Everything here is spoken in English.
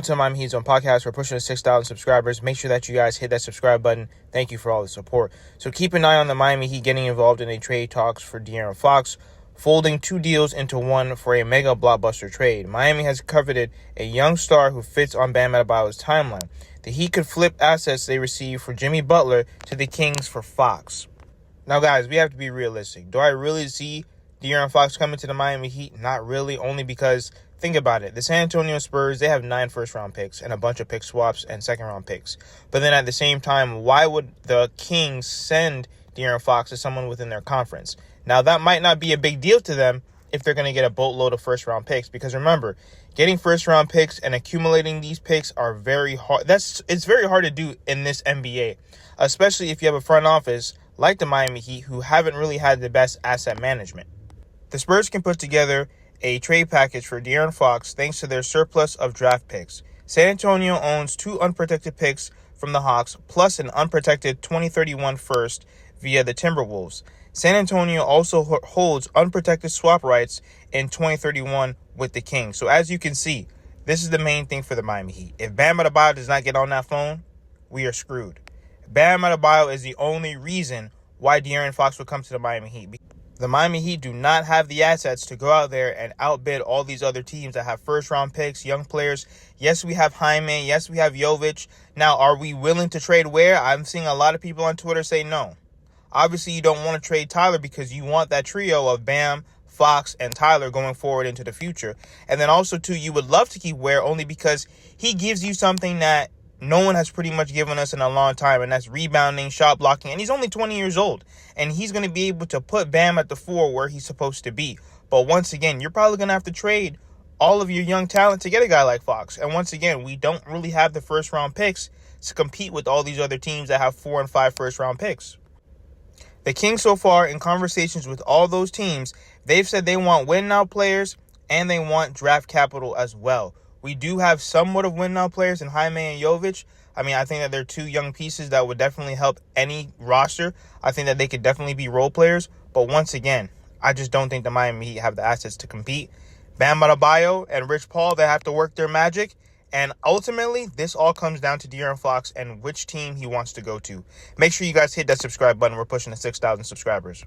Welcome to the Miami Heat Zone podcast. We're pushing to 6,000 subscribers. Make sure that you guys hit that subscribe button. Thank you for all the support. So keep an eye on the Miami Heat getting involved in a trade talks for De'Aaron Fox, folding two deals into one for a mega blockbuster trade. Miami has coveted a young star who fits on Bam Adebayo's timeline. The Heat could flip assets they received for Jimmy Butler to the Kings for Fox. Now, guys, we have to be realistic. Do I really see De'Aaron Fox coming to the Miami Heat? Not really, only because, think about it. The San Antonio Spurs, they have 9 first-round picks and a bunch of pick swaps and second-round picks. But then at the same time, why would the Kings send De'Aaron Fox to someone within their conference? Now, that might not be a big deal to them if they're going to get a boatload of first-round picks. Because remember, getting first-round picks and accumulating these picks are very hard. It's very hard to do in this NBA, especially if you have a front office like the Miami Heat who haven't really had the best asset management. The Spurs can put together a trade package for De'Aaron Fox thanks to their surplus of draft picks. San Antonio owns 2 unprotected picks from the Hawks plus an unprotected 2031 first via the Timberwolves. San Antonio also holds unprotected swap rights in 2031 with the Kings. So as you can see, this is the main thing for the Miami Heat. If Bam Adebayo does not get on that phone, we are screwed. Bam Adebayo is the only reason why De'Aaron Fox would come to the Miami Heat. The Miami Heat do not have the assets to go out there and outbid all these other teams that have first-round picks, young players. Yes, we have Jaime. Yes, we have Jovic. Now, are we willing to trade Ware? I'm seeing a lot of people on Twitter say no. Obviously, you don't want to trade Tyler because you want that trio of Bam, Fox, and Tyler going forward into the future. And then also, too, you would love to keep Ware only because he gives you something that no one has pretty much given us in a long time, and that's rebounding, shot blocking, and he's only 20 years old, and he's going to be able to put Bam at the 4 where he's supposed to be. But once again, you're probably going to have to trade all of your young talent to get a guy like Fox, and once again, we don't really have the first-round picks to compete with all these other teams that have 4 and 5 first-round picks. The Kings so far, in conversations with all those teams, they've said they want win-now players, and they want draft capital as well. We do have somewhat of win-now players in Jaime and Jovic. I mean, I think that they're 2 young pieces that would definitely help any roster. I think that they could definitely be role players. But once again, I just don't think the Miami Heat have the assets to compete. Bam Adebayo and Rich Paul, they have to work their magic. And ultimately, this all comes down to De'Aaron Fox and which team he wants to go to. Make sure you guys hit that subscribe button. We're pushing to 6,000 subscribers.